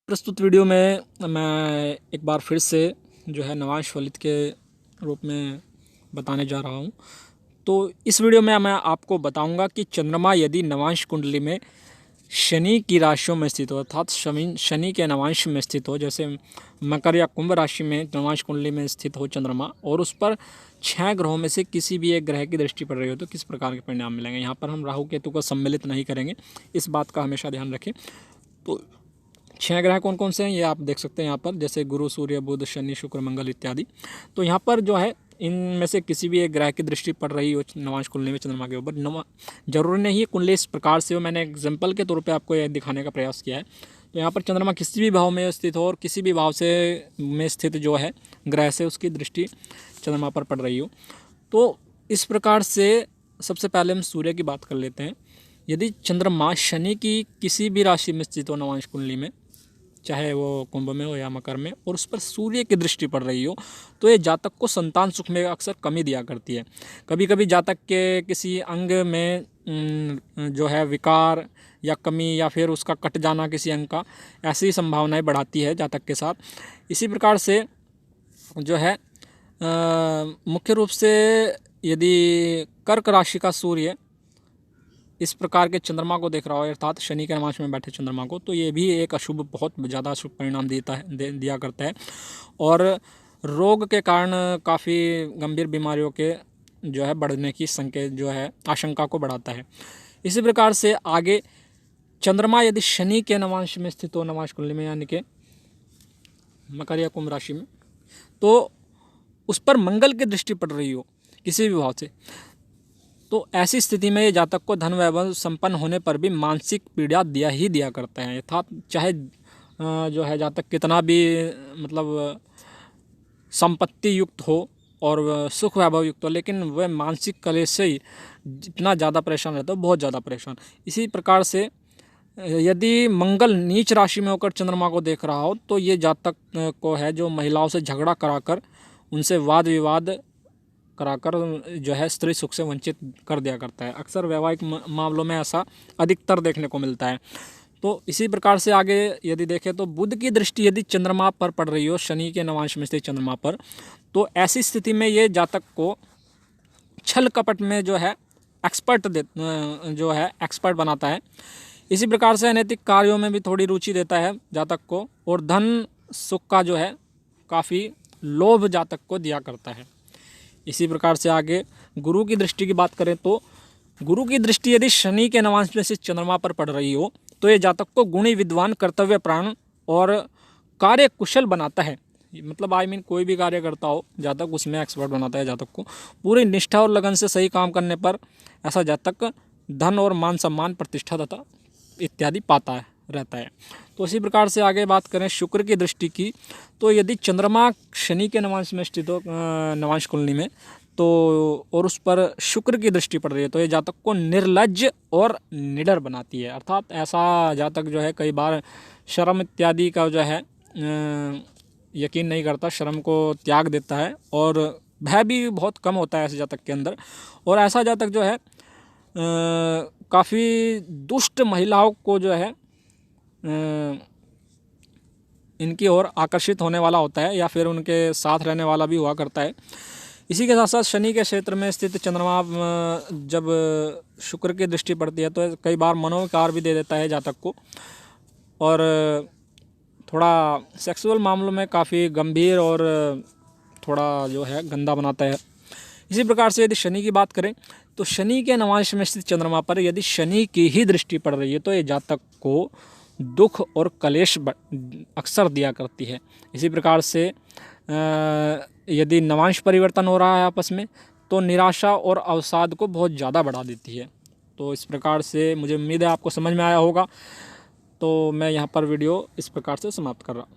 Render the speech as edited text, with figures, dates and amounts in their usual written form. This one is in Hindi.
प्रस्तुत वीडियो में मैं एक बार फिर से जो है नवांश फलित के रूप में बताने जा रहा हूँ। तो इस वीडियो में मैं आपको बताऊंगा कि चंद्रमा यदि नवांश कुंडली में शनि की राशियों में स्थित हो, अर्थात शनि के नवांश में स्थित हो, जैसे मकर या कुंभ राशि में नवांश कुंडली में स्थित हो चंद्रमा, और उस पर 6 ग्रहों में से किसी भी एक ग्रह की दृष्टि पड़ रही हो, तो किस प्रकार के परिणाम मिलेंगे। यहाँ पर हम राहु केतु को सम्मिलित नहीं करेंगे, इस बात का हमेशा ध्यान रखें। तो 6 ग्रह कौन कौन से हैं ये आप देख सकते हैं यहाँ पर, जैसे गुरु, सूर्य, बुध, शनि, शुक्र, मंगल इत्यादि। तो यहाँ पर जो है इनमें से किसी भी एक ग्रह की दृष्टि पड़ रही हो नवांश कुंडली में चंद्रमा के ऊपर, जरूरी नहीं है कुंडली इस प्रकार से हो, मैंने एग्जाम्पल के तौर पे आपको यह दिखाने का प्रयास किया है। तो यहाँ पर चंद्रमा किसी भी भाव में स्थित हो और किसी भी भाव से में स्थित जो है ग्रह से उसकी दृष्टि चंद्रमा पर पड़ रही हो, तो इस प्रकार से सबसे पहले हम सूर्य की बात कर लेते हैं। यदि चंद्रमा शनि की किसी भी राशि में स्थित हो नवांश कुंडली में, चाहे वो कुंभ में हो या मकर में, और उस पर सूर्य की दृष्टि पड़ रही हो, तो ये जातक को संतान सुख में अक्सर कमी दिया करती है। कभी कभी जातक के किसी अंग में जो है विकार या कमी या फिर उसका कट जाना किसी अंग का, ऐसी संभावनाएं बढ़ाती है जातक के साथ। इसी प्रकार से जो है मुख्य रूप से यदि कर्क राशि का सूर्य इस प्रकार के चंद्रमा को देख रहा हो, अर्थात शनि के नवांश में बैठे चंद्रमा को, तो ये भी एक अशुभ, बहुत ज़्यादा अशुभ परिणाम दिया करता है, और रोग के कारण काफ़ी गंभीर बीमारियों के जो है बढ़ने की संकेत जो है आशंका को बढ़ाता है। इसी प्रकार से आगे चंद्रमा यदि शनि के नवांश में स्थित हो नवांश कुंडली में, यानी कि मकर या कुंभ राशि में, तो उस पर मंगल की दृष्टि पड़ रही हो किसी भी भाव से, तो ऐसी स्थिति में ये जातक को धन वैभव संपन्न होने पर भी मानसिक पीड़ा दिया करते हैं। अर्थात चाहे जो है जातक कितना भी मतलब संपत्ति युक्त हो और सुख वैभव युक्त हो, लेकिन वह मानसिक कलेश से ही इतना ज़्यादा परेशान रहता है, बहुत ज़्यादा परेशान। इसी प्रकार से यदि मंगल नीच राशि में होकर चंद्रमा को देख रहा हो, तो ये जातक को है जो महिलाओं से झगड़ा कराकर उनसे वाद विवाद कराकर जो है स्त्री सुख से वंचित कर दिया करता है। अक्सर वैवाहिक मामलों में ऐसा अधिकतर देखने को मिलता है। तो इसी प्रकार से आगे यदि देखें तो बुध की दृष्टि यदि चंद्रमा पर पड़ रही हो, शनि के नवांश में स्थित चंद्रमा पर, तो ऐसी स्थिति में ये जातक को छल कपट में जो है एक्सपर्ट बनाता है। इसी प्रकार से अनैतिक कार्यों में भी थोड़ी रुचि देता है जातक को, और धन सुख का जो है काफ़ी लोभ जातक को दिया करता है। इसी प्रकार से आगे गुरु की दृष्टि की बात करें तो गुरु की दृष्टि यदि शनि के नवांश में से चंद्रमा पर पड़ रही हो, तो ये जातक को गुणी, विद्वान, कर्तव्य प्राण और कार्य कुशल बनाता है। मतलब कोई भी कार्य करता हो जातक, उसमें एक्सपर्ट बनाता है जातक को। पूरी निष्ठा और लगन से सही काम करने पर ऐसा जातक धन और मान सम्मान, प्रतिष्ठा तथा इत्यादि पाता रहता है। तो इसी प्रकार से आगे बात करें शुक्र की दृष्टि की, तो यदि चंद्रमा शनि के नवांश में स्थित हो नवांश कुंडली में, तो और उस पर शुक्र की दृष्टि पड़ रही है, तो ये जातक को निर्लज्ज और निडर बनाती है। अर्थात ऐसा जातक जो है कई बार शर्म इत्यादि का जो है यकीन नहीं करता, शर्म को त्याग देता है, और भय भी बहुत कम होता है ऐसे जातक के अंदर। और ऐसा जातक जो है काफ़ी दुष्ट महिलाओं को जो है इनकी ओर आकर्षित होने वाला होता है, या फिर उनके साथ रहने वाला भी हुआ करता है। इसी के साथ साथ शनि के क्षेत्र में स्थित चंद्रमा जब शुक्र की दृष्टि पड़ती है, तो कई बार मनोविकार भी दे देता है जातक को, और थोड़ा सेक्सुअल मामलों में काफ़ी गंभीर और थोड़ा जो है गंदा बनाता है। इसी प्रकार से यदि शनि की बात करें तो शनि के नवांश में स्थित चंद्रमा पर यदि शनि की ही दृष्टि पड़ रही है, तो ये जातक को दुख और कलेश अक्सर दिया करती है। इसी प्रकार से यदि नवांश परिवर्तन हो रहा है आपस में, तो निराशा और अवसाद को बहुत ज़्यादा बढ़ा देती है। तो इस प्रकार से मुझे उम्मीद है आपको समझ में आया होगा। तो मैं यहाँ पर वीडियो इस प्रकार से समाप्त कर रहा हूँ।